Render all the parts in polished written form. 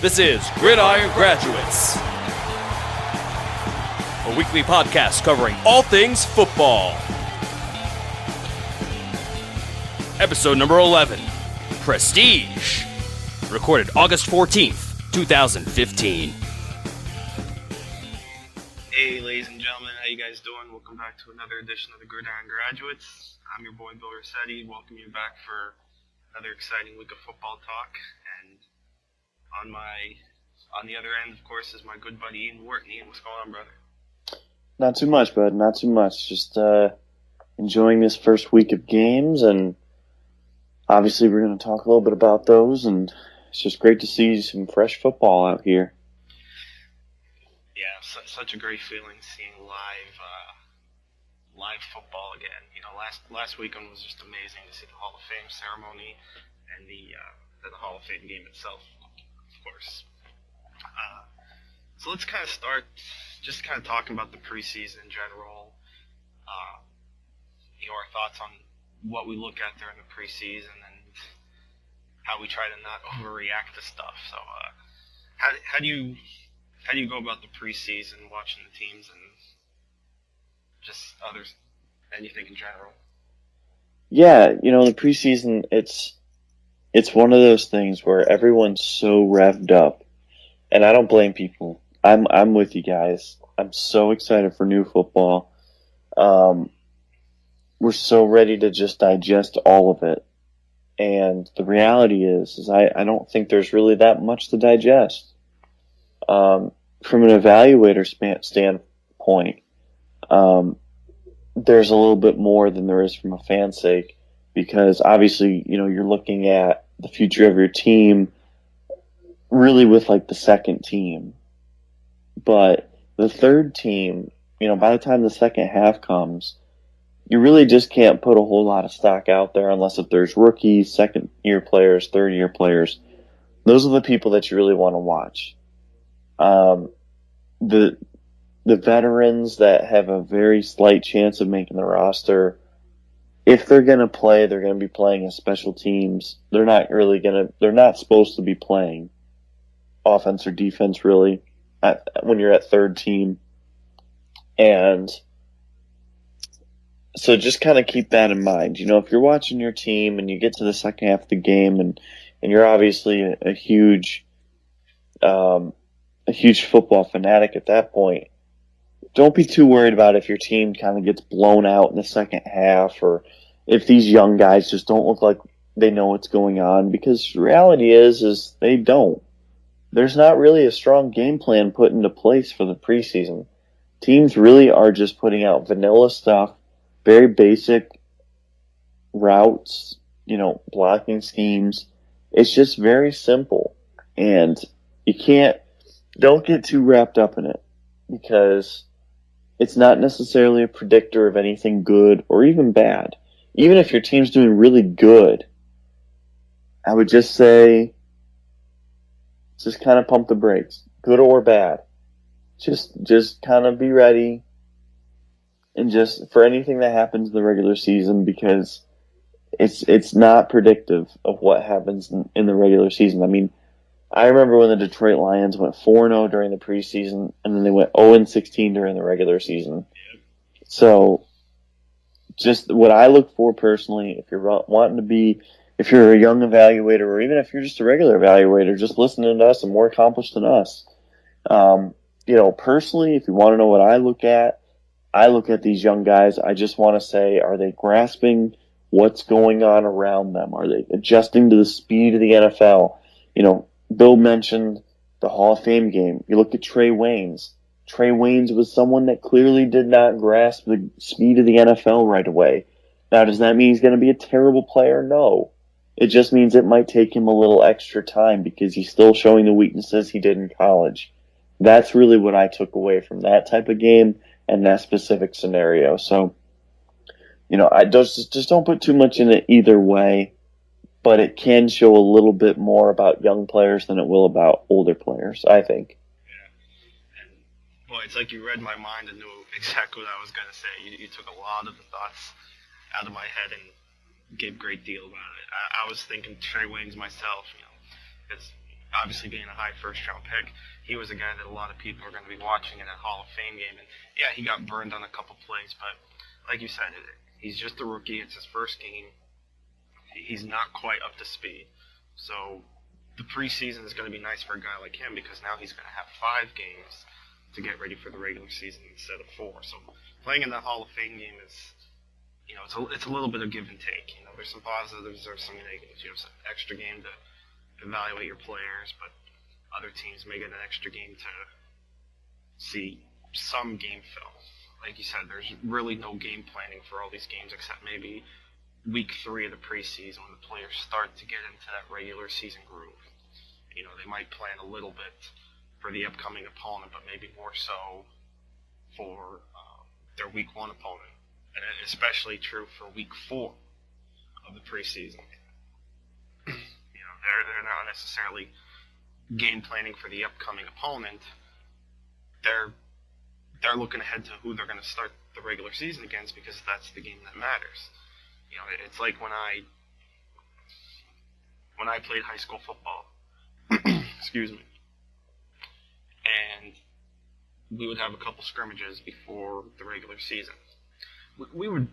This is Gridiron Graduates, a weekly podcast covering all things football. Episode number 11, Prestige, recorded August 14th, 2015. Hey, ladies and gentlemen, how you guys doing? Welcome back to another edition of the Gridiron Graduates. I'm your boy Bill Rossetti. Welcome you back for another exciting week of football talk. And on the other end, of course, is my good buddy Ian Wharton. Ian, what's going on, brother? Not too much, bud. Not too much. Just enjoying this first week of games, and obviously we're going to talk a little bit about those, and it's just great to see some fresh football out here. Yeah, such a great feeling seeing live football again. You know, last weekend was just amazing to see the Hall of Fame ceremony and the Hall of Fame game itself, of course. So let's kind of start just kind of talking about the preseason in general. Our thoughts on what we look at during the preseason and how we try to not overreact to stuff. So, how do you go about the preseason, watching the teams and just anything in general? Yeah, the preseason, it's one of those things where everyone's so revved up, and I don't blame people. I'm with you guys. I'm so excited for new football. We're so ready to just digest all of it. And the reality is I don't think there's really that much to digest. From an evaluator standpoint, there's a little bit more than there is from a fan's sake, because obviously, you're looking at the future of your team really with like the second team. But the third team, by the time the second half comes, you really just can't put a whole lot of stock out there unless if there's rookies, second-year players, third-year players. Those are the people that you really want to watch. The veterans that have a very slight chance of making the roster, if they're going to play, they're going to be playing as special teams. They're not supposed to be playing offense or defense really when you're at third team. And so just kind of keep that in mind. If you're watching your team and you get to the second half of the game and you're obviously a huge football fanatic at that point, don't be too worried about if your team kind of gets blown out in the second half, or if these young guys just don't look like they know what's going on, because the reality is they don't. There's not really a strong game plan put into place for the preseason. Teams really are just putting out vanilla stuff, very basic routes, blocking schemes. It's just very simple, and don't get too wrapped up in it, because it's not necessarily a predictor of anything good or even bad. Even if your team's doing really good, I would just say, just kind of pump the brakes, good or bad. Just kind of be ready, and just for anything that happens in the regular season, because it's not predictive of what happens in the regular season. I mean, I remember when the Detroit Lions went 4-0 during the preseason, and then they went 0-16 during the regular season. So, just what I look for personally, if you're a young evaluator, or even if you're just a regular evaluator, just listening to us and more accomplished than us. Personally, if you want to know what I look at these young guys. I just want to say, are they grasping what's going on around them? Are they adjusting to the speed of the NFL? Bill mentioned the Hall of Fame game. You look at Trey Waynes. Trey Waynes was someone that clearly did not grasp the speed of the NFL right away. Now, does that mean he's going to be a terrible player? No. It just means it might take him a little extra time, because he's still showing the weaknesses he did in college. That's really what I took away from that type of game and that specific scenario. So, I just don't put too much in it either way, but it can show a little bit more about young players than it will about older players, I think. Yeah. And, boy, it's like you read my mind and knew exactly what I was going to say. You took a lot of the thoughts out of my head and gave a great deal about it. I was thinking Trey Waynes myself, because obviously being a high first-round pick, he was a guy that a lot of people are going to be watching in that Hall of Fame game. And yeah, he got burned on a couple plays, but like you said, he's just a rookie. It's his first game. He's not quite up to speed. So the preseason is going to be nice for a guy like him because now he's going to have 5 games to get ready for the regular season instead of 4. So playing in that Hall of Fame game is, it's a little bit of give and take. There's some positives, there's some negatives. You have some extra game to evaluate your players, but other teams may get an extra game to see some game film. Like you said, there's really no game planning for all these games except maybe week 3 of the preseason when the players start to get into that regular season groove. They might plan a little bit for the upcoming opponent, but maybe more so for their week 1 opponent. And especially true for week 4 of the preseason. They're not necessarily game planning for the upcoming opponent. They're looking ahead to who they're going to start the regular season against because that's the game that matters. It's like when I played high school football. Excuse me. And we would have a couple scrimmages before the regular season. We would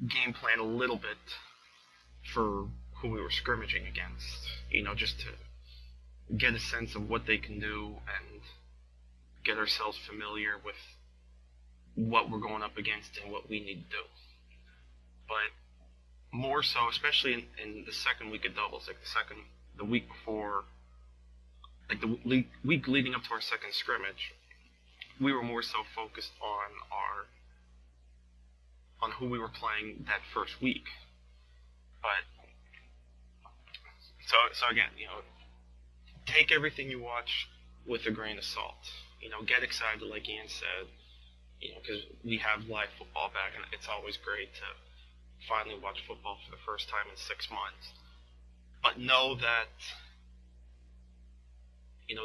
game plan a little bit for who we were scrimmaging against, just to get a sense of what they can do and get ourselves familiar with what we're going up against and what we need to do. But more so, especially in the second week of doubles, like the week before, like the week leading up to our second scrimmage, we were more so focused on who we were playing that first week. But so again, take everything you watch with a grain of salt. Get excited, like Ian said, because we have live football back, and it's always great to finally watch football for the first time in 6 months. But know that,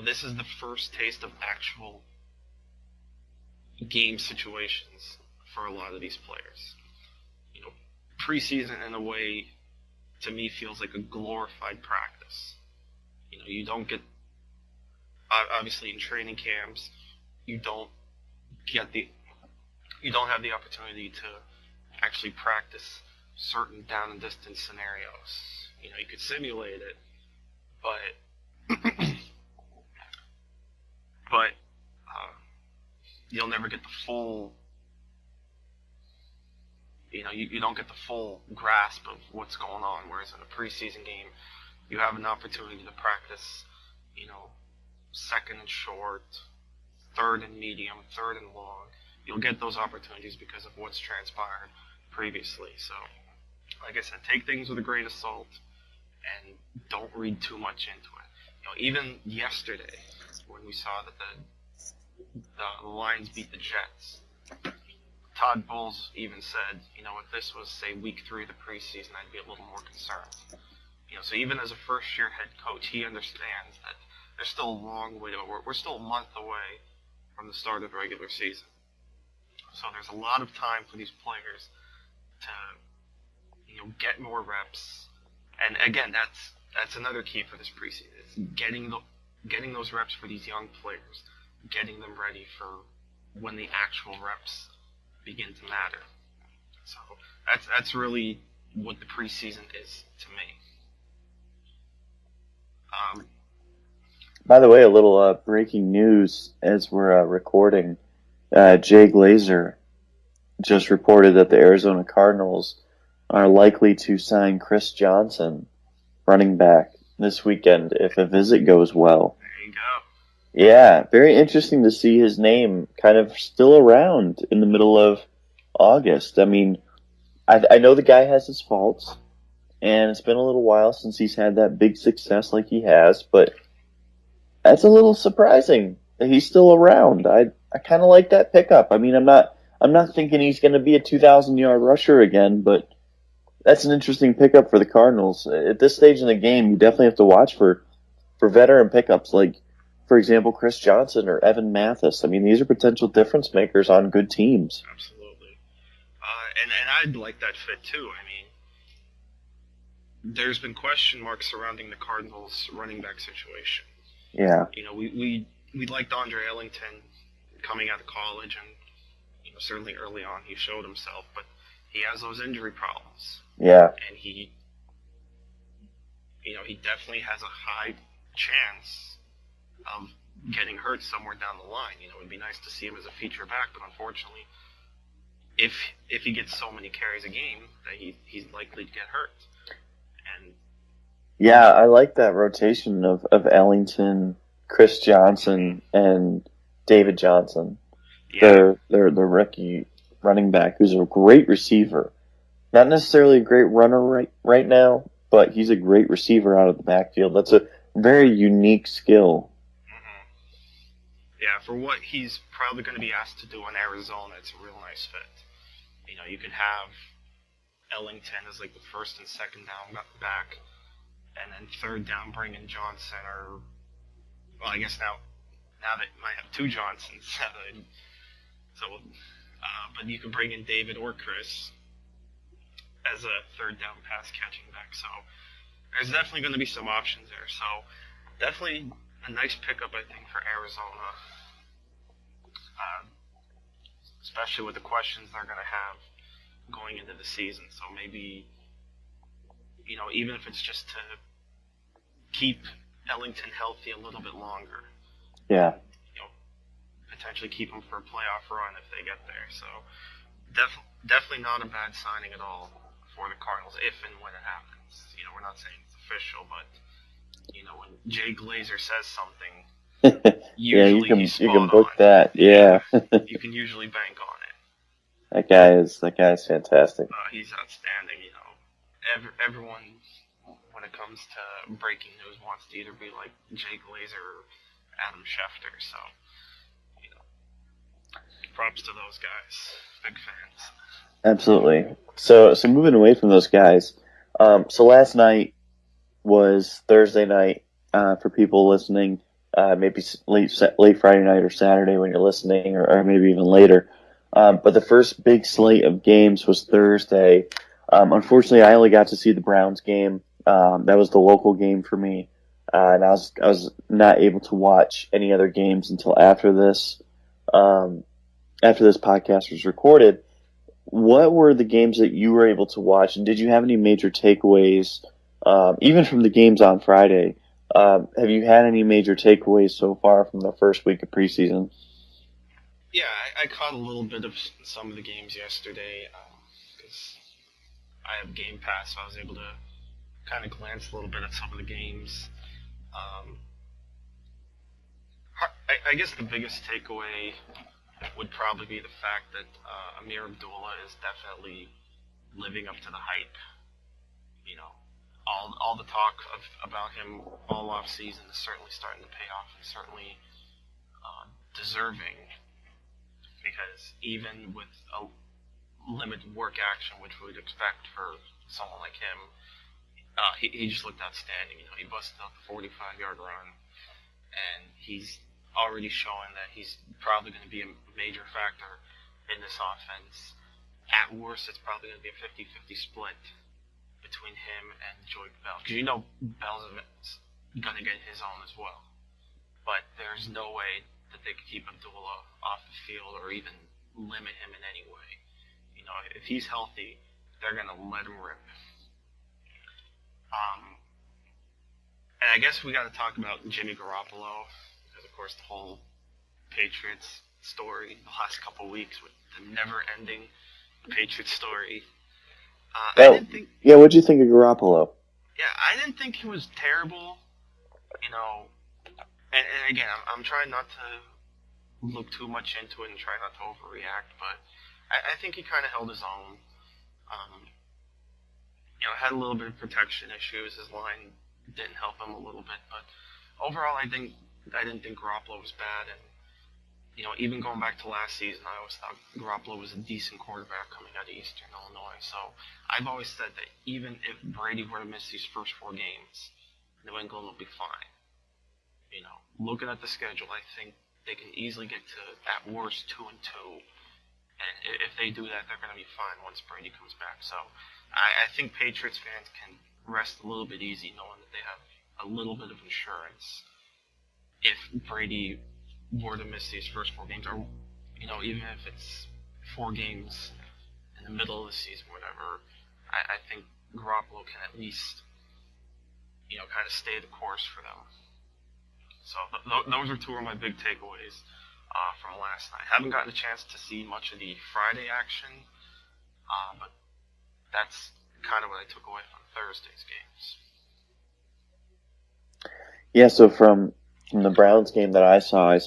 this is the first taste of actual game situations for a lot of these players. Preseason, in a way, to me, feels like a glorified practice. You don't get, obviously in training camps, you don't have the opportunity to actually practice certain down and distance scenarios. You could simulate it, but you'll never get the full. You don't get the full grasp of what's going on. Whereas in a preseason game, you have an opportunity to practice, second and short, third and medium, third and long. You'll get those opportunities because of what's transpired previously. So, like I said, take things with a grain of salt and don't read too much into it. Even yesterday, when we saw that the Lions beat the Jets, Todd Bowles even said, if this was, say, week 3 of the preseason, I'd be a little more concerned. So even as a first-year head coach, he understands that there's still a long way to go. We're still a month away from the start of the regular season. So there's a lot of time for these players to, get more reps. And again, that's another key for this preseason. It's getting those reps for these young players, getting them ready for when the actual reps begin to matter. So that's really what the preseason is to me. By the way, a little breaking news as we're recording. Jay Glazer just reported that the Arizona Cardinals are likely to sign Chris Johnson, running back, this weekend if a visit goes well. There you go. Yeah, very interesting to see his name kind of still around in the middle of August. I mean, I know the guy has his faults, and it's been a little while since he's had that big success like he has, but that's a little surprising that he's still around. I kind of like that pickup. I mean, I'm not thinking he's going to be a 2,000-yard rusher again, but that's an interesting pickup for the Cardinals. At this stage in the game, you definitely have to watch for veteran pickups like, for example, Chris Johnson or Evan Mathis. I mean, these are potential difference makers on good teams. Absolutely. And I'd like that fit too. I mean, there's been question marks surrounding the Cardinals' running back situation. Yeah. We liked Andre Ellington coming out of college, and certainly early on he showed himself, but he has those injury problems, Yeah. and he definitely has a high chance of getting hurt somewhere down the line. It'd be nice to see him as a feature back, but unfortunately, if he gets so many carries a game, that he's likely to get hurt. And yeah, I like that rotation of Ellington, Chris Johnson, and David Johnson. yeah, The rookie running back who's a great receiver. Not necessarily a great runner right now, but he's a great receiver out of the backfield. That's a very unique skill. yeah, for what he's probably going to be asked to do in Arizona, it's a real nice fit. You could have Ellington as like the first and second down back, and then third down bring in Johnson, or well, I guess now they might have two Johnsons. But you could bring in David or Chris as a third down pass catching back. So there's definitely going to be some options there. So definitely a nice pickup, I think, for Arizona, especially with the questions they're going to have going into the season. So maybe, even if it's just to keep Ellington healthy a little bit longer. Yeah. Potentially keep him for a playoff run if they get there. So definitely not a bad signing at all for the Cardinals if and when it happens. We're not saying it's official, but when Jay Glazer says something, yeah, usually you he's spot can book on. that. Yeah. You can usually bank on it. That guy is fantastic. He's outstanding. Everyone, when it comes to breaking news, wants to either be like Jay Glazer or Adam Schefter. So, props to those guys. Big fans. Absolutely. So moving away from those guys. So last night was Thursday night for people listening. Maybe late Friday night or Saturday when you're listening, or maybe even later. But the first big slate of games was Thursday. Unfortunately, I only got to see the Browns game. That was the local game for me, and I was not able to watch any other games until after this. After this podcast was recorded. What were the games that you were able to watch, and did you have any major takeaways, even from the games on Friday? Have you had any major takeaways so far from the first week of preseason? Yeah, I caught a little bit of some of the games yesterday because I have Game Pass, so I was able to kind of glance a little bit at some of the games. I guess the biggest takeaway would probably be the fact that Amir Abdullah is definitely living up to the hype. All the talk about him all off season is certainly starting to pay off, and certainly deserving, because even with a limited work action, which we'd expect for someone like him, he just looked outstanding. He busted out the 45-yard run, and he's already showing that he's probably going to be a major factor in this offense. At worst, it's probably going to be a 50-50 split between him and Joy Bell. Because Bell's going to get his own as well. But there's no way that they could keep Abdullah off the field or even limit him in any way. If he's healthy, they're going to let him rip. And I guess we got to talk about Jimmy Garoppolo, because of course the whole Patriots story the last couple of weeks with the never-ending Patriots story. I didn't think. Yeah, what'd you think of Garoppolo? Yeah, I didn't think he was terrible. And again, I'm trying not to look too much into it and try not to overreact, but I think he kind of held his own. Had a little bit of protection issues. His line didn't help him a little bit, but overall, I didn't think Garoppolo was bad. And even going back to last season, I always thought Garoppolo was a decent quarterback coming out of Eastern Illinois. So I've always said that even if Brady were to miss these first 4 games, New England will be fine. Looking at the schedule, I think they can easily get to, at worst, 2-2. And if they do that, they're going to be fine once Brady comes back. So I think Patriots fans can rest a little bit easy knowing that they have a little bit of insurance. Brady were to miss these first 4 games, or even if it's 4 games in the middle of the season, whatever, I think Garoppolo can at least kind of stay the course for them. So those are two of my big takeaways from last night. Haven't gotten a chance to see much of the Friday action, but that's kind of what I took away from Thursday's games. Yeah, so from the Browns game that I saw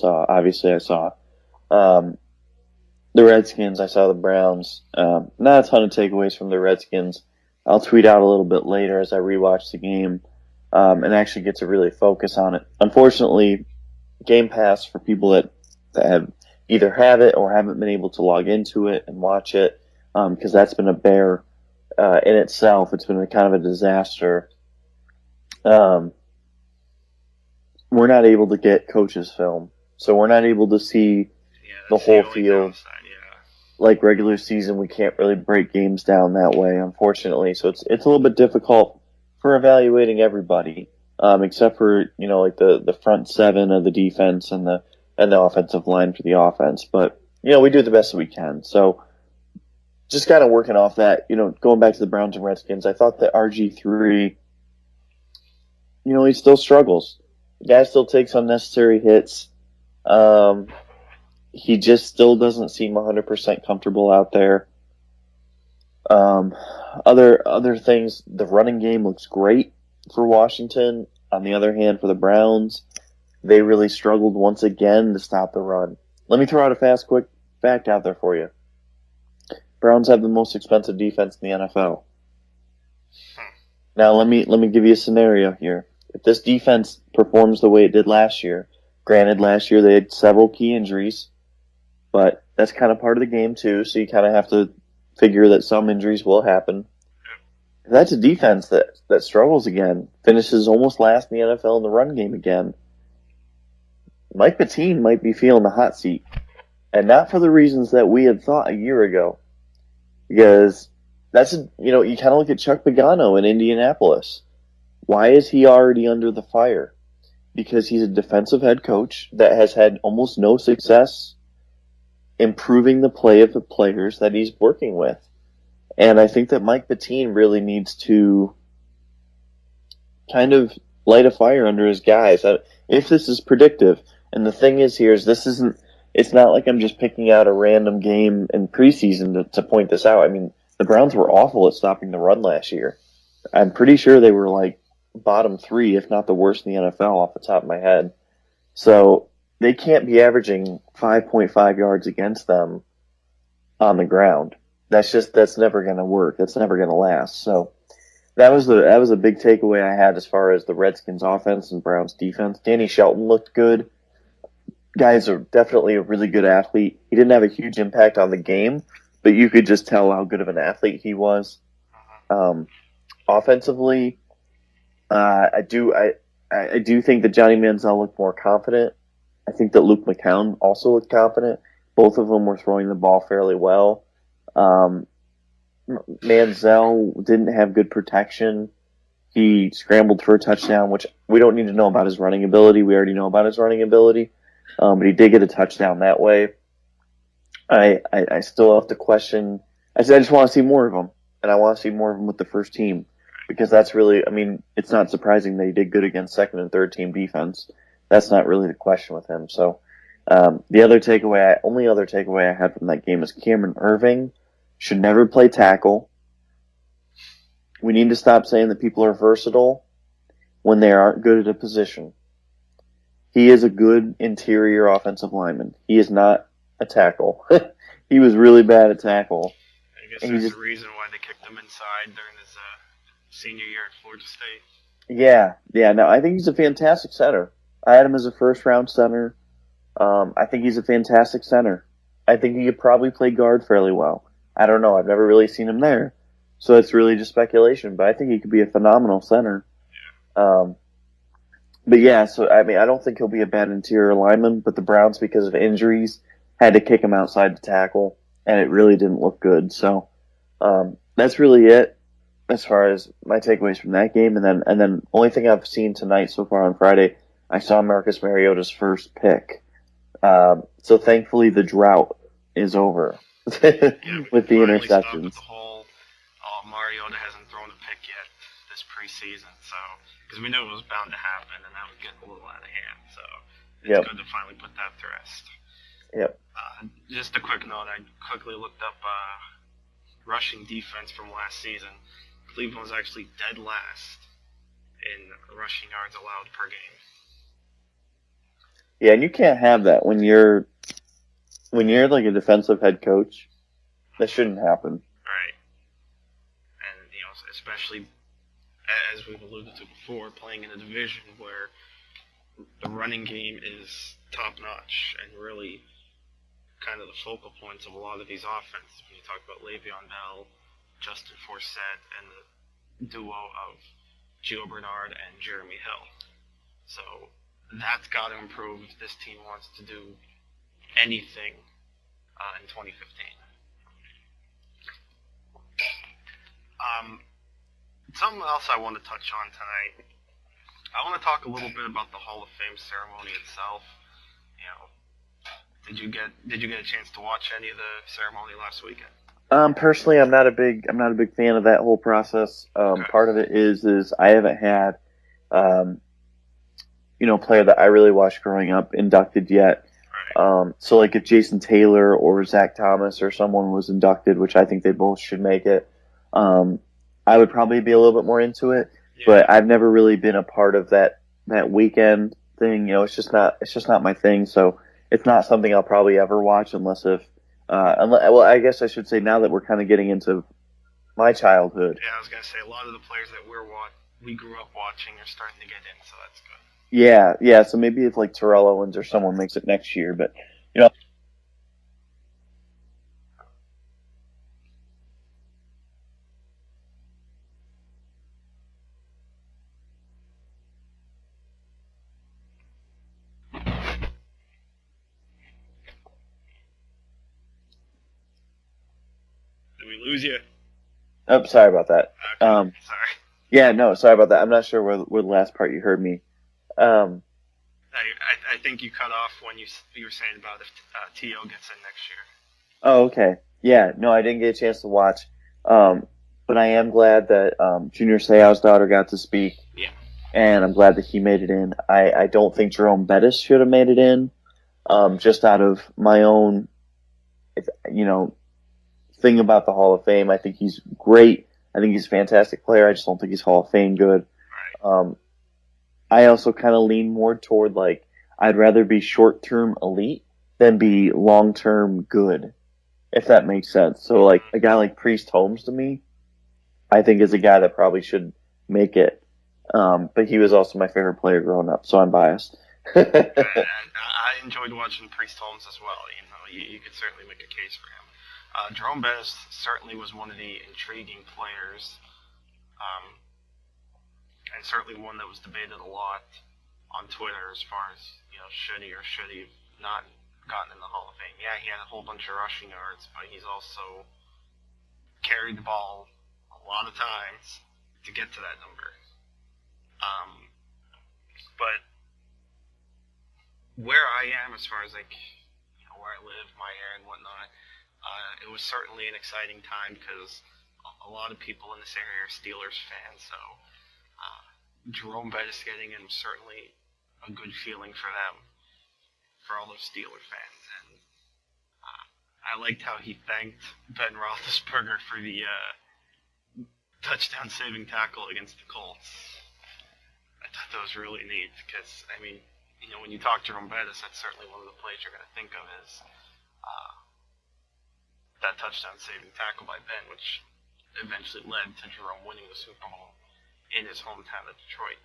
the Redskins, I saw the Browns. Not a ton of takeaways from the Redskins. I'll tweet out a little bit later as I rewatch the game and actually get to really focus on it. Unfortunately, Game Pass, for people that have either have it or haven't been able to log into it and watch it, because that's been a bear in itself. It's been kind of a disaster. We're not able to get coaches' film, so we're not able to see the whole field. Like regular season, we can't really break games down that way, unfortunately. So it's a little bit difficult for evaluating everybody, except for like the front seven of the defense and the offensive line for the offense. But we do the best that we can. So just kind of working off that. Going back to the Browns and Redskins, I thought that RG3, he still struggles. The guy still takes unnecessary hits. He just still doesn't seem 100% comfortable out there. Other things, the running game looks great for Washington. On the other hand, for the Browns, they really struggled once again to stop the run. Let me throw out a quick fact out there for you. Browns have the most expensive defense in the NFL. Now let me give you a scenario here. If this defense performs the way it did last year, granted last year they had several key injuries, but that's kind of part of the game too, so you kind of have to figure that some injuries will happen. If that's a defense that struggles again, finishes almost last in the NFL in the run game again, Mike Pettine might be feeling the hot seat. And not for the reasons that we had thought a year ago. Because you kind of look at Chuck Pagano in Indianapolis. Why is he already under the fire? Because he's a defensive head coach that has had almost no success improving the play of the players that he's working with. And I think that Mike Pettine really needs to kind of light a fire under his guys. If this is predictive, and the thing is here is it's not like I'm just picking out a random game in preseason to point this out. I mean, the Browns were awful at stopping the run last year. I'm pretty sure they were like bottom 3, if not the worst in the NFL off the top of my head. So they can't be averaging 5.5 yards against them on the ground. That's never going to work. That's never going to last. So that was a big takeaway I had as far as the Redskins offense and Browns defense. Danny Shelton looked good. Guy's definitely a really good athlete. He didn't have a huge impact on the game, but you could just tell how good of an athlete he was. Offensively, I do think that Johnny Manziel looked more confident. I think that Luke McCown also looked confident. Both of them were throwing the ball fairly well. Manziel didn't have good protection. He scrambled for a touchdown, which we don't need to know about his running ability. We already know about his running ability. But he did get a touchdown that way. I still have to question. I just want to see more of him. And I want to see more of him with the first team. Because that's really, it's not surprising that he did good against second and third team defense. That's not really the question with him. So, the only other takeaway I had from that game is Cameron Irving should never play tackle. We need to stop saying that people are versatile when they aren't good at a position. He is a good interior offensive lineman. He is not a tackle. He was really bad at tackle. I guess there's a reason why they kicked him inside during his senior year at Florida State. Yeah. No, I think he's a fantastic center. I had him as a first-round center. I think he's a fantastic center. I think he could probably play guard fairly well. I don't know. I've never really seen him there. So it's really just speculation. But I think he could be a phenomenal center. But yeah, so I don't think he'll be a bad interior lineman. But the Browns, because of injuries, had to kick him outside to tackle. And it really didn't look good. So that's really it as far as my takeaways from that game. And then only thing I've seen tonight so far on Friday, I saw Marcus Mariota's first pick. So thankfully the drought is over with the interceptions. With the whole, Mariota hasn't thrown a pick yet this preseason, so because we knew it was bound to happen, and that was getting a little out of hand. So it's good to finally put that to rest. Yep. Just a quick note, I quickly looked up rushing defense from last season. Cleveland was actually dead last in rushing yards allowed per game. Yeah, and you can't have that when you're like a defensive head coach. That shouldn't happen. Right. And especially as we've alluded to before, playing in a division where the running game is top notch and really kind of the focal points of a lot of these offenses. When you talk about Le'Veon Bell, Justin Forsett, and the duo of Gio Bernard and Jeremy Hill. So that's got to improve if this team wants to do anything in 2015. Something else I want to touch on tonight. I want to talk a little bit about the Hall of Fame ceremony itself. Did you get a chance to watch any of the ceremony last weekend? Personally, I'm not a big fan of that whole process. Okay. Part of it is I haven't had, player that I really watched growing up inducted yet. Right. So like if Jason Taylor or Zach Thomas or someone was inducted, which I think they both should make it, I would probably be a little bit more into it. Yeah. But I've never really been a part of that weekend thing. It's just not my thing. So it's not something I'll probably ever watch unless I guess I should say now that we're kind of getting into my childhood. Yeah, I was gonna say a lot of the players that we grew up watching are starting to get in, so that's good. Yeah. So maybe if like Terrell Owens or someone makes it next year, but Did we lose you? Oh, sorry about that. Okay, sorry. Yeah, no, sorry about that. I'm not sure where the last part you heard me. I think you cut off when you were saying about if T.O. gets in next year. Oh, okay. Yeah, no, I didn't get a chance to watch. But I am glad that Junior Seau's daughter got to speak. Yeah. And I'm glad that he made it in. I don't think Jerome Bettis should have made it in. Just out of my own, thing about the Hall of Fame. I think he's great. I think he's a fantastic player. I just don't think he's Hall of Fame good. Right. I also kind of lean more toward I'd rather be short-term elite than be long-term good, if that makes sense. So a guy like Priest Holmes to me, I think is a guy that probably should make it. But he was also my favorite player growing up, so I'm biased. And I enjoyed watching Priest Holmes as well. You could certainly make a case for him. Jerome Bettis certainly was one of the intriguing players, and certainly one that was debated a lot on Twitter as far as, should he or should he have not gotten in the Hall of Fame. Yeah, he had a whole bunch of rushing yards, but he's also carried the ball a lot of times to get to that number. But where I am as far as where I live, my area and whatnot, it was certainly an exciting time because a lot of people in this area are Steelers fans, so Jerome Bettis getting in was certainly a good feeling for them, for all those Steelers fans. And I liked how he thanked Ben Roethlisberger for the touchdown-saving tackle against the Colts. I thought that was really neat because, when you talk to Jerome Bettis, that's certainly one of the plays you're going to think of is that touchdown-saving tackle by Ben, which eventually led to Jerome winning the Super Bowl in his hometown of Detroit.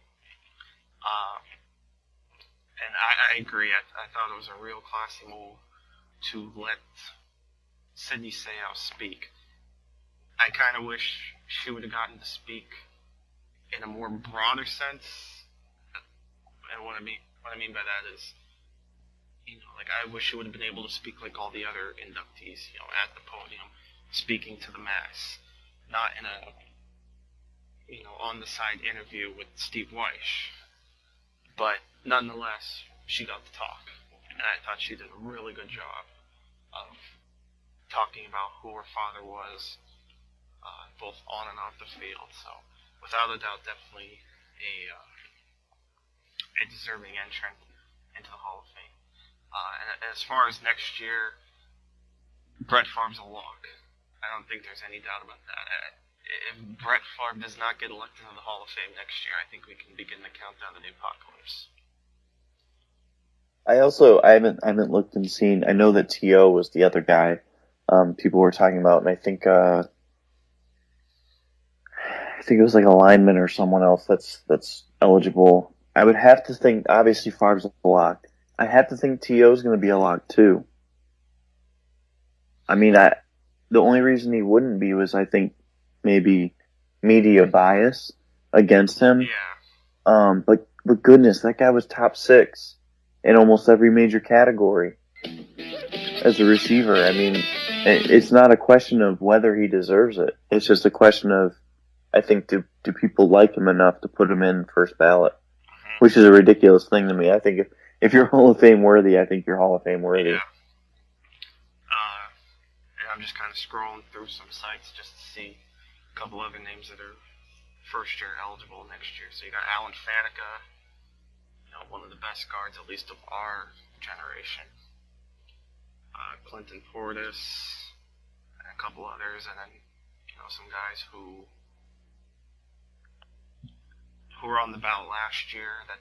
And I agree. I thought it was a real classy move to let Sydney Seau speak. I kind of wish she would have gotten to speak in a more broader sense. And what I mean by that is, I wish she would have been able to speak like all the other inductees, at the podium, speaking to the mass, not in a, on the side interview with Steve Weish, but nonetheless, she got to talk, and I thought she did a really good job of talking about who her father was, both on and off the field. So, without a doubt, definitely a deserving entrant into the Hall of Fame. And as far as next year, Brett Favre's a lock. I don't think there's any doubt about that. If Brett Favre does not get elected to the Hall of Fame next year, I think we can begin the countdown to the apocalypse. I haven't looked and seen. I know that T.O. was the other guy people were talking about, and I think it was like a lineman or someone else that's eligible. I would have to think, obviously Favre's a lock. I have to think T.O.'s going to be a lock too. I mean, the only reason he wouldn't be was, I think, maybe media bias against him. Yeah. But goodness, that guy was top 6 in almost every major category as a receiver. I mean, it's not a question of whether he deserves it. It's just a question of, I think, do people like him enough to put him in first ballot? Which is a ridiculous thing to me. I think if you're Hall of Fame worthy, I think you're Hall of Fame worthy. Yeah. And I'm just kind of scrolling through some sites just to see a couple other names that are first year eligible next year. So you got Alan Faneca, one of the best guards, at least of our generation. Clinton Portis, and a couple others, and then some guys who were on the ballot last year that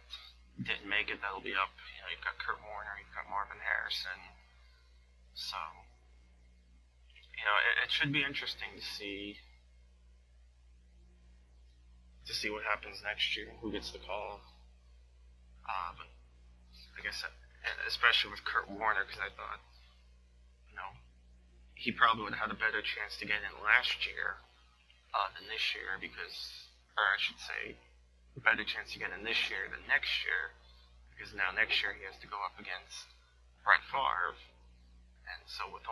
didn't make it. That'll be up. You've got Kurt Warner, you've got Marvin Harrison. So it should be interesting to see what happens next year, who gets the call. But like I said, and especially with Kurt Warner, because I thought, he probably would have had a better chance to get in last year than this year, or I should say, a better chance to get in this year than next year, because now next year he has to go up against Brett Favre, and so with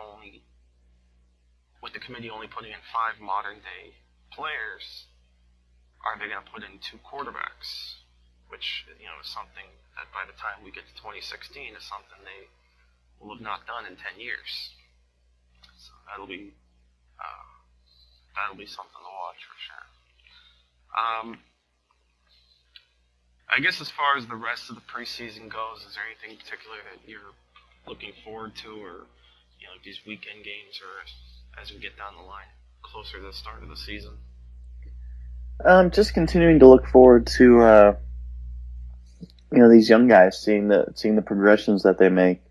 the committee only putting in 5 modern day players, are they going to put in 2 quarterbacks? Which, is something that by the time we get to 2016 is something they will have not done in 10 years. So that'll be something to watch for sure. I guess as far as the rest of the preseason goes, is there anything particular that you're looking forward to, or these weekend games, or as we get down the line closer to the start of the season? Just continuing to look forward to these young guys, seeing the progressions that they make.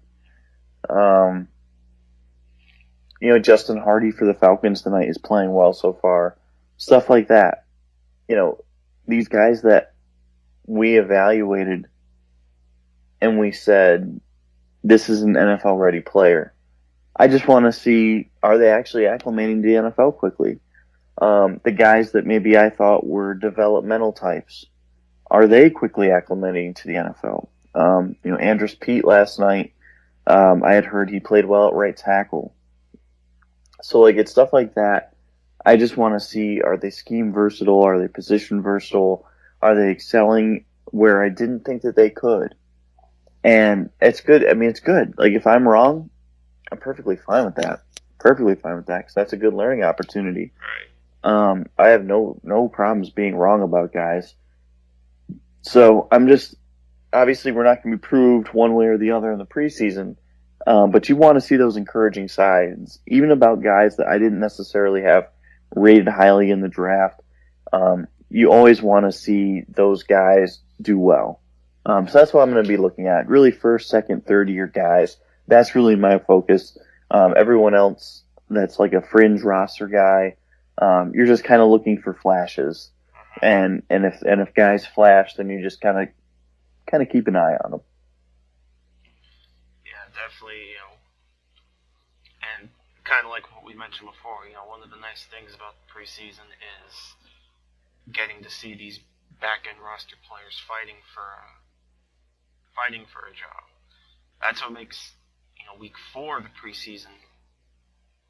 Justin Hardy for the Falcons tonight is playing well so far. Stuff like that. These guys that we evaluated and we said, this is an NFL ready player. I just want to see, are they actually acclimating to the NFL quickly? The guys that maybe I thought were developmental types, are they quickly acclimating to the NFL? Andrus Peat last night, I had heard he played well at right tackle. So, it's stuff like that. I just want to see, are they scheme versatile? Are they position versatile? Are they excelling where I didn't think that they could? And it's good. I mean, it's good. If I'm wrong, I'm perfectly fine with that. Perfectly fine with that, because that's a good learning opportunity. Right. I have no problems being wrong about guys. So I'm just, obviously we're not going to be proved one way or the other in the preseason, but you want to see those encouraging signs, even about guys that I didn't necessarily have rated highly in the draft. You always want to see those guys do well. So that's what I'm going to be looking at. Really, first, second, third year guys. That's really my focus. Everyone else that's like a fringe roster guy, you're just kind of looking for flashes. And if guys flash, then you just kind of keep an eye on them. Yeah, definitely. And kind of like what we mentioned before, one of the nice things about the preseason is getting to see these back-end roster players fighting for a job. That's what makes week 4 of the preseason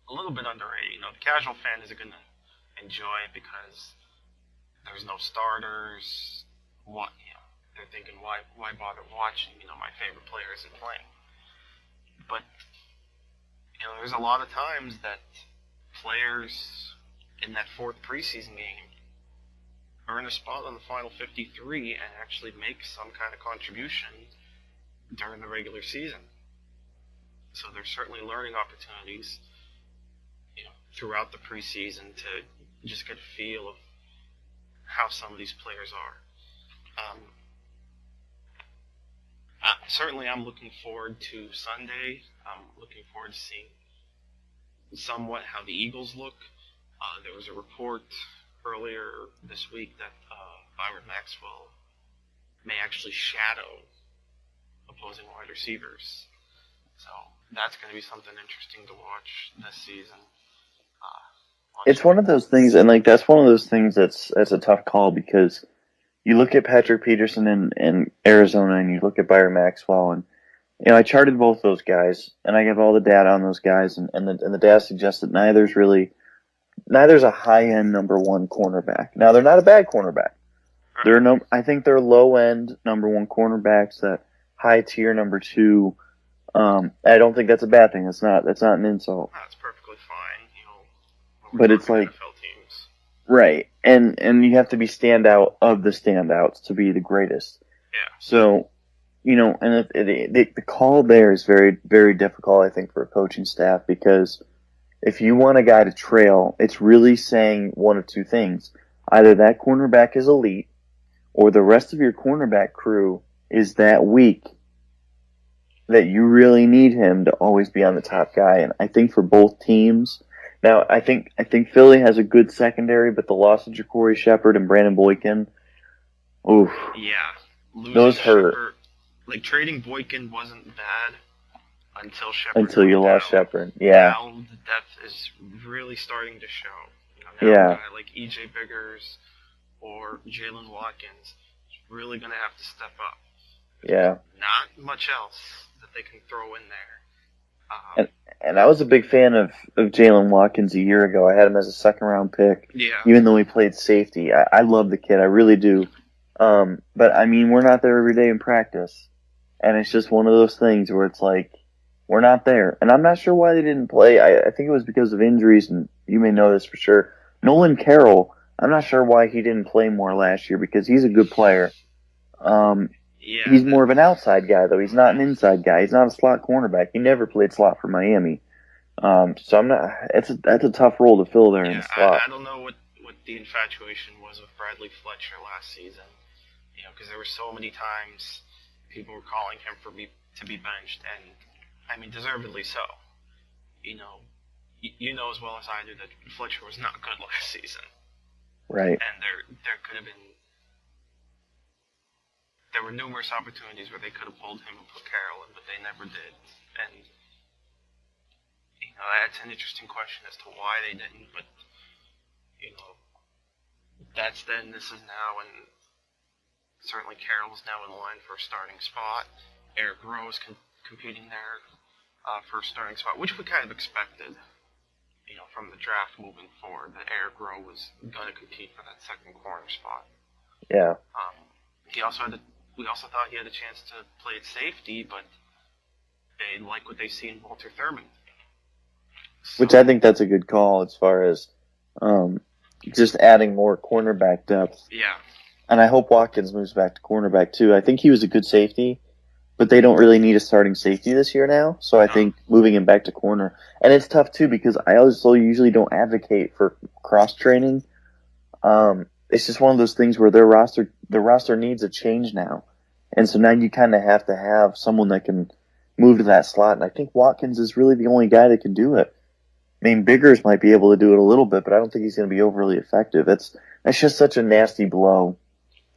a little bit underrated. The casual fan isn't going to enjoy it because there's no starters. they're thinking, why bother watching? My favorite player isn't playing. But there's a lot of times that players in that fourth preseason game earn a spot on the final 53 and actually make some kind of contribution during the regular season. So there's certainly learning opportunities, throughout the preseason to just get a feel of how some of these players are. Certainly I'm looking forward to Sunday. I'm looking forward to seeing somewhat how the Eagles look. There was a report earlier this week that Byron Maxwell may actually shadow opposing wide receivers. So that's going to be something interesting to watch this season. It's one of those things, and that's one of those things that's a tough call, because you look at Patrick Peterson in Arizona, and you look at Byron Maxwell, and I charted both those guys, and I have all the data on those guys, and the data suggests that neither's a high-end number one cornerback. Now, they're not a bad cornerback. I think they're low-end number one cornerbacks, that high-tier number two. I don't think that's a bad thing. That's not an insult. That's perfectly fine. But it's like NFL teams. Right, and you have to be standout of the standouts to be the greatest. Yeah. So, and the call there is very, very difficult, I think, for a coaching staff, because if you want a guy to trail, it's really saying one of two things: either that cornerback is elite, or the rest of your cornerback crew is that weak that you really need him to always be on the top guy. And I think for both teams. Now, I think Philly has a good secondary, but the loss of Ja'Cory Shepard and Brandon Boykin, oof. Yeah. Those hurt. Shepard, trading Boykin wasn't bad until Shepard. Until you lost Shepard, yeah. Now the depth is really starting to show. Now a guy like E.J. Biggers or Jalen Watkins is really going to have to step up. Yeah. Not much else that they can throw in there. And I was a big fan of Jalen Watkins a year ago. I had him as a second-round pick. Yeah. Even though he played safety. I love the kid. I really do. But, I mean, we're not there every day in practice. And it's just one of those things where it's like, we're not there. And I'm not sure why they didn't play. I think it was because of injuries, and you may know this for sure. Nolan Carroll, I'm not sure why he didn't play more last year, because he's a good player. Yeah, he's more of an outside guy, though. He's not an inside guy. He's not a slot cornerback. He never played slot for Miami. So I'm not. That's a tough role to fill there in the slot. I don't know what the infatuation was with Bradley Fletcher last season. Because there were so many times people were calling him to be benched, and I mean, deservedly so. You know as well as I do that Fletcher was not good last season. Right. And there could have been. There were numerous opportunities where they could have pulled him and put Carroll in, but they never did. And, that's an interesting question as to why they didn't, but, that's then, this is now, and certainly Carroll is now in line for a starting spot. Eric Rowe is competing there for a starting spot, which we kind of expected, from the draft moving forward, that Eric Rowe was going to compete for that second corner spot. Yeah. We also thought he had a chance to play at safety, but they like what they see in Walter Thurman. So, which I think that's a good call as far as just adding more cornerback depth. Yeah. And I hope Watkins moves back to cornerback too. I think he was a good safety, but they don't really need a starting safety this year now. So I think moving him back to corner. And it's tough too, because I also usually don't advocate for cross-training. It's just one of those things where their roster needs a change now. And so now you kind of have to have someone that can move to that slot. And I think Watkins is really the only guy that can do it. I mean, Biggers might be able to do it a little bit, but I don't think he's going to be overly effective. That's just such a nasty blow.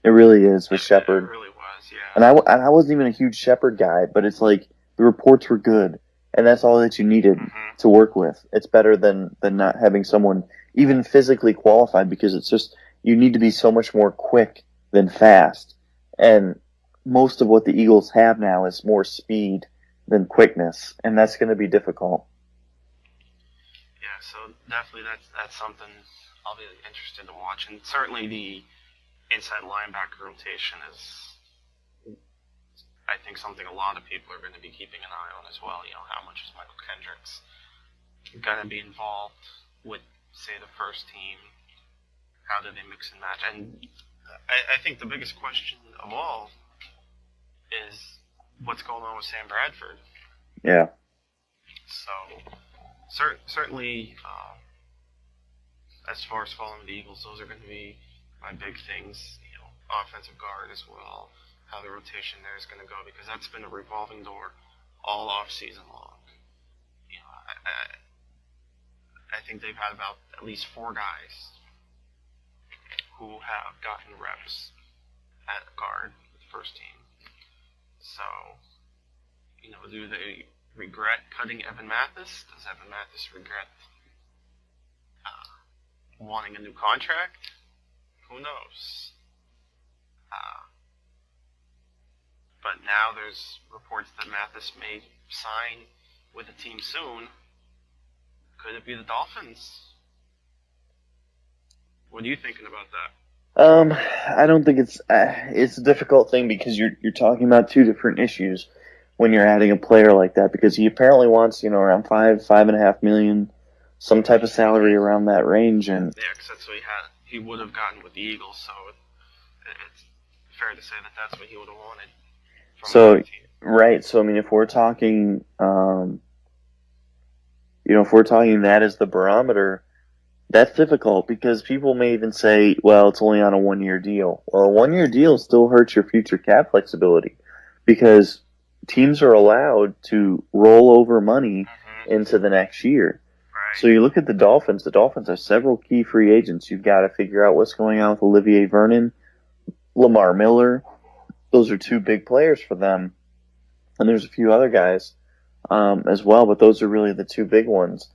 It really is with Shepard. It really was, yeah. And I wasn't even a huge Shepard guy, but it's like the reports were good, and that's all that you needed to work with. It's better than not having someone even physically qualified, because it's just you need to be so much more quick than fast. And most of what the Eagles have now is more speed than quickness, and that's going to be difficult. Yeah, so definitely that's something I'll be interested to watch. And certainly the inside linebacker rotation is I think something a lot of people are going to be keeping an eye on as well. How much is Michael Kendricks going to be involved with, say, the first team? How do they mix and match? And I think the biggest question of all is what's going on with Sam Bradford. Yeah. So, certainly, as far as following the Eagles, those are going to be my big things. Offensive guard as well, how the rotation there is going to go, because that's been a revolving door all off season long. I think they've had about at least 4 guys who have gotten reps at guard with the first team. So, do they regret cutting Evan Mathis? Does Evan Mathis regret wanting a new contract? Who knows? But now there's reports that Mathis may sign with a team soon. Could it be the Dolphins? What are you thinking about that? I don't think it's a difficult thing because you're talking about 2 different issues when you're adding a player like that, because he apparently wants around $5.5 million, some type of salary around that range, and yeah, because that's what he would have gotten with the Eagles, so it's fair to say that that's what he would have wanted from the team. Right. So I mean, if we're talking, that as the barometer, that's difficult because people may even say, well, it's only on a 1-year deal. Well, a 1-year deal still hurts your future cap flexibility because teams are allowed to roll over money into the next year. Right. So you look at the Dolphins. The Dolphins have several key free agents. You've got to figure out what's going on with Olivier Vernon, Lamar Miller. Those are 2 big players for them. And there's a few other guys as well, but those are really the 2 big ones.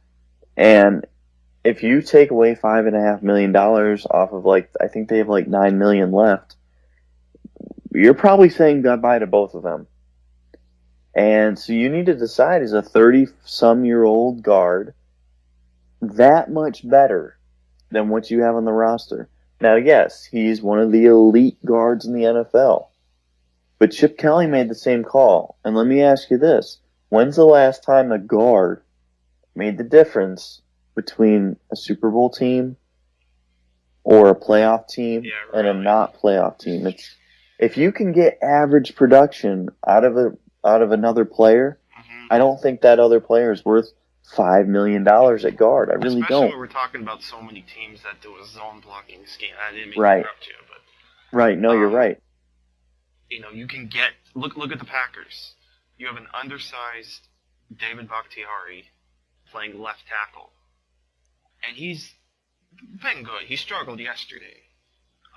And if you take away $5.5 million off of I think they have $9 million left, you're probably saying goodbye to both of them. And so you need to decide, is a 30-some-year-old guard that much better than what you have on the roster? Now, yes, he's one of the elite guards in the NFL. But Chip Kelly made the same call. And let me ask you this. When's the last time a guard made the difference between a Super Bowl team or a playoff team and a not playoff team? If you can get average production out of another player, I don't think that other player is worth $5 million at guard. I really don't. Especially when we're talking about so many teams that do a zone blocking scheme. I didn't mean to interrupt you, but right. No, you're right. You can get look at the Packers. You have an undersized David Bakhtiari playing left tackle, and he's been good. He struggled yesterday.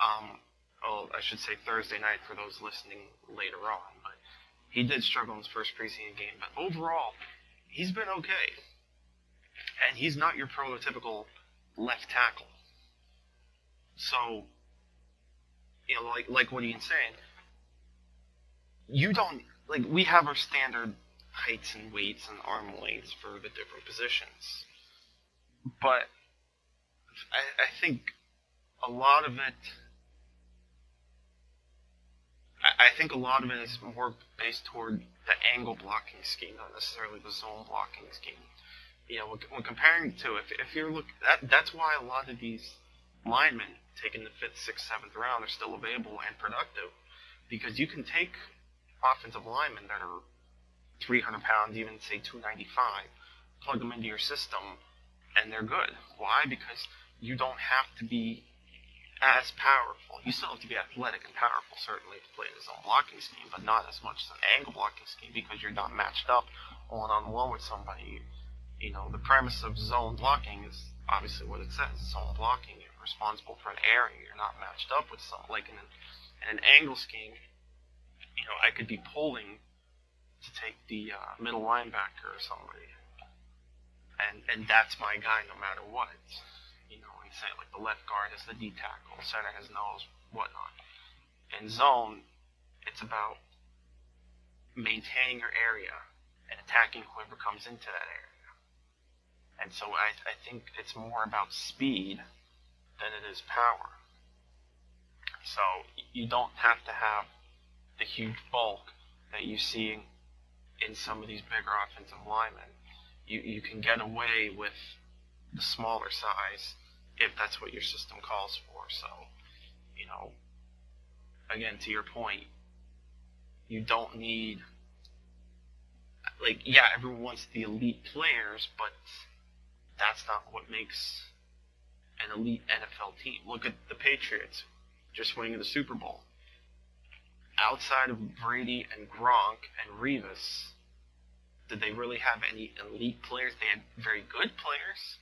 I should say Thursday night for those listening later on, but he did struggle in his first preseason game. But overall, he's been okay, and he's not your prototypical left tackle. So, like what Ian's saying. You don't, we have our standard heights and weights and arm lengths for the different positions. But I think a lot of it, is more based toward the angle blocking scheme, not necessarily the zone blocking scheme. When comparing to, if you're that's why a lot of these linemen taken the 5th, 6th, 7th round are still available and productive, because you can take offensive linemen that are 300 pounds, even say 295, plug them into your system, and they're good. Why? Because you don't have to be as powerful. You still have to be athletic and powerful, certainly, to play in the zone blocking scheme, but not as much as an angle blocking scheme, because you're not matched up one-on-one with somebody. The premise of zone blocking is obviously what it says. Zone blocking, you're responsible for an area. You're not matched up with someone. Like in an angle scheme, I could be pulling to take the middle linebacker or somebody, and that's my guy no matter what. And say like the left guard has the D tackle, center has nose, whatnot. In zone, it's about maintaining your area and attacking whoever comes into that area. And so I think it's more about speed than it is power. So you don't have to have the huge bulk that you see in some of these bigger offensive linemen. You can get away with the smaller size if that's what your system calls for. So, again, to your point, you don't need, everyone wants the elite players, but that's not what makes an elite NFL team. Look at the Patriots just winning the Super Bowl. Outside of Brady and Gronk and Revis, did they really have any elite players? They had very good players,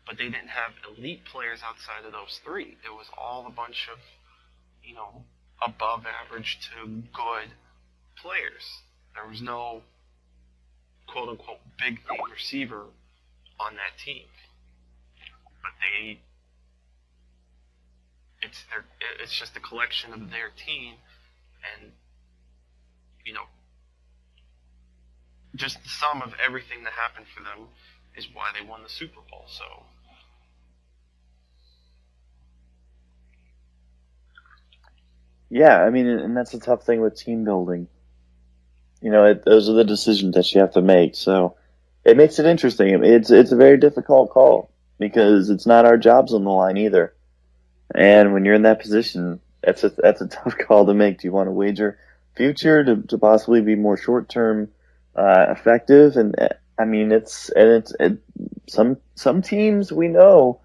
but they didn't have elite players outside of those three. It was all a bunch of, above average to good players. There was no quote unquote big name receiver on that team. But it's just a collection of their team, and just the sum of everything that happened for them is why they won the Super Bowl. So yeah, I mean, and that's the tough thing with team building. Those are the decisions that you have to make. So it makes it interesting. I mean, it's a very difficult call because it's not our jobs on the line either. And when you're in that position, that's a tough call to make. Do you want to wager future to possibly be more short term effective? And I mean, some teams we know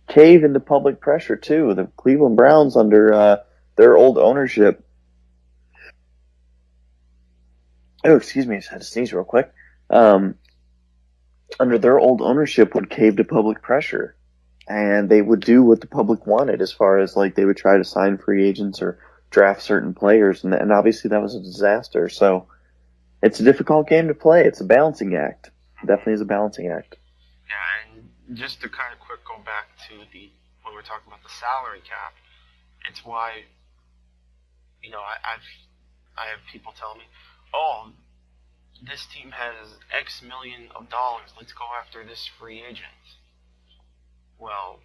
cave into public pressure too. The Cleveland Browns under their old ownership. Oh, excuse me, I just had to sneeze real quick. Under their old ownership would cave to public pressure, and they would do what the public wanted as far as they would try to sign free agents or draft certain players, and obviously that was a disaster. So it's a difficult game to play. It's a balancing act. It definitely is a balancing act. Yeah, and just to kind of quick go back to when we're talking about the salary cap, it's why I have people tell me, oh, this team has X million of dollars. Let's go after this free agent. Well,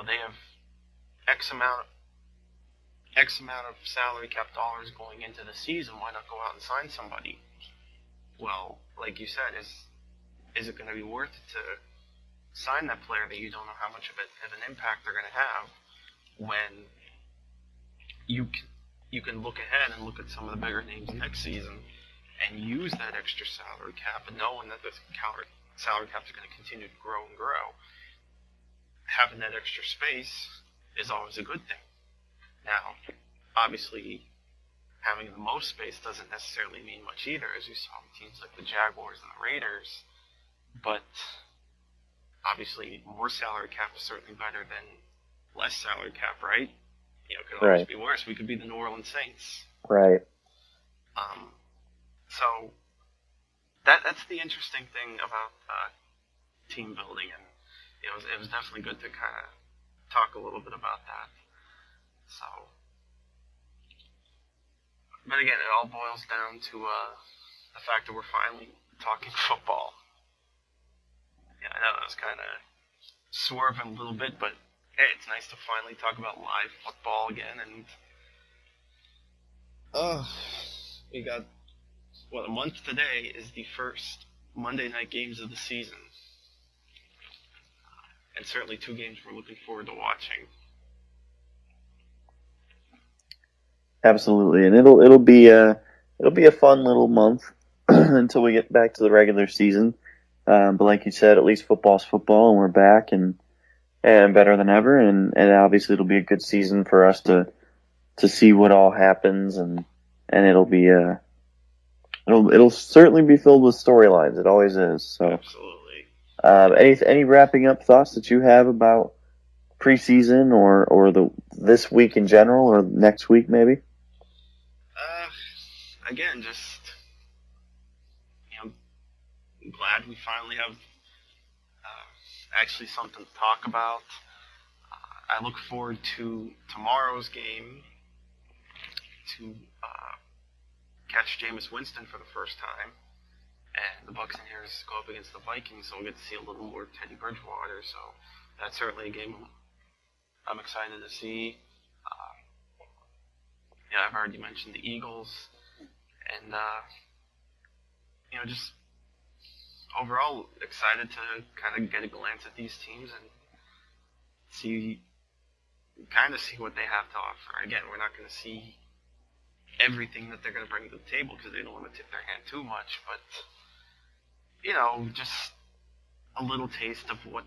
they have X amount of salary cap dollars going into the season. Why not go out and sign somebody? Well, like you said, is it going to be worth it to sign that player that you don't know how much of an impact they're going to have when you can look ahead and look at some of the bigger names next season and use that extra salary cap, and knowing that the salary cap is going to continue to grow and grow. Having that extra space is always a good thing. Now, obviously, having the most space doesn't necessarily mean much either, as you saw with teams like the Jaguars and the Raiders. But obviously, more salary cap is certainly better than less salary cap, right? It could always be worse. We could be the New Orleans Saints. Right. So that's the interesting thing about team building, and it was definitely good to kind of talk a little bit about that. So, but again, it all boils down to the fact that we're finally talking football. Yeah, I know that was kind of swerving a little bit, but hey, it's nice to finally talk about live football again. And we got a month today is the first Monday night games of the season, and certainly two games we're looking forward to watching. Absolutely, and it'll be a fun little month until we get back to the regular season. But like you said, at least football's football, and we're back and better than ever. And obviously, it'll be a good season for us to see what all happens, and it'll be it'll certainly be filled with storylines. It always is. So absolutely. Any wrapping up thoughts that you have about preseason or this week in general, or next week maybe? Again, just glad we finally have actually something to talk about. I look forward to tomorrow's game to catch Jameis Winston for the first time, and the Buccaneers go up against the Vikings, so we'll get to see a little more Teddy Bridgewater. So that's certainly a game I'm excited to see. I've already mentioned the Eagles, And, just overall excited to kind of get a glance at these teams and see what they have to offer. Again, we're not going to see everything that they're going to bring to the table because they don't want to tip their hand too much, but just a little taste of what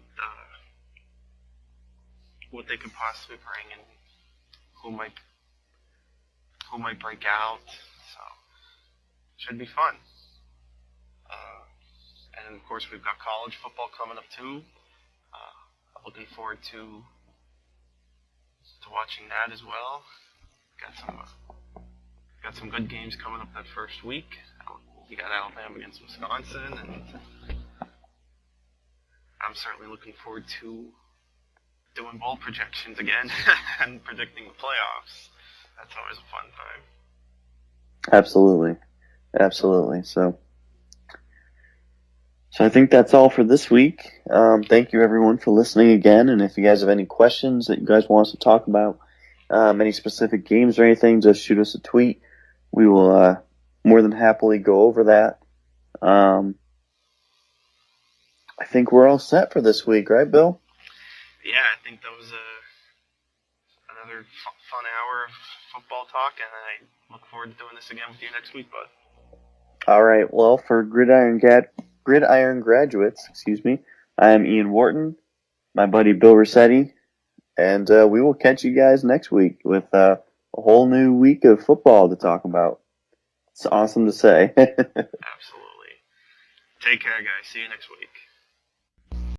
they could possibly bring and who might break out. So should be fun. And of course we've got college football coming up too. I'm looking forward to watching that as well. Got some good games coming up that first week. You got Alabama against Wisconsin, and I'm certainly looking forward to doing bowl projections again and predicting the playoffs. That's always a fun time. Absolutely. So I think that's all for this week. Thank you everyone for listening again. And if you guys have any questions that you guys want us to talk about, any specific games or anything, just shoot us a tweet. We will more than happily go over that. I think we're all set for this week, right, Bill? Yeah, I think that was another fun hour of football talk, and I look forward to doing this again with you next week, bud. All right. Well, for Gridiron Graduates, I am Ian Wharton, my buddy Bill Rossetti, and we will catch you guys next week with a whole new week of football to talk about. It's awesome to say. Absolutely. Take care, guys. See you next week.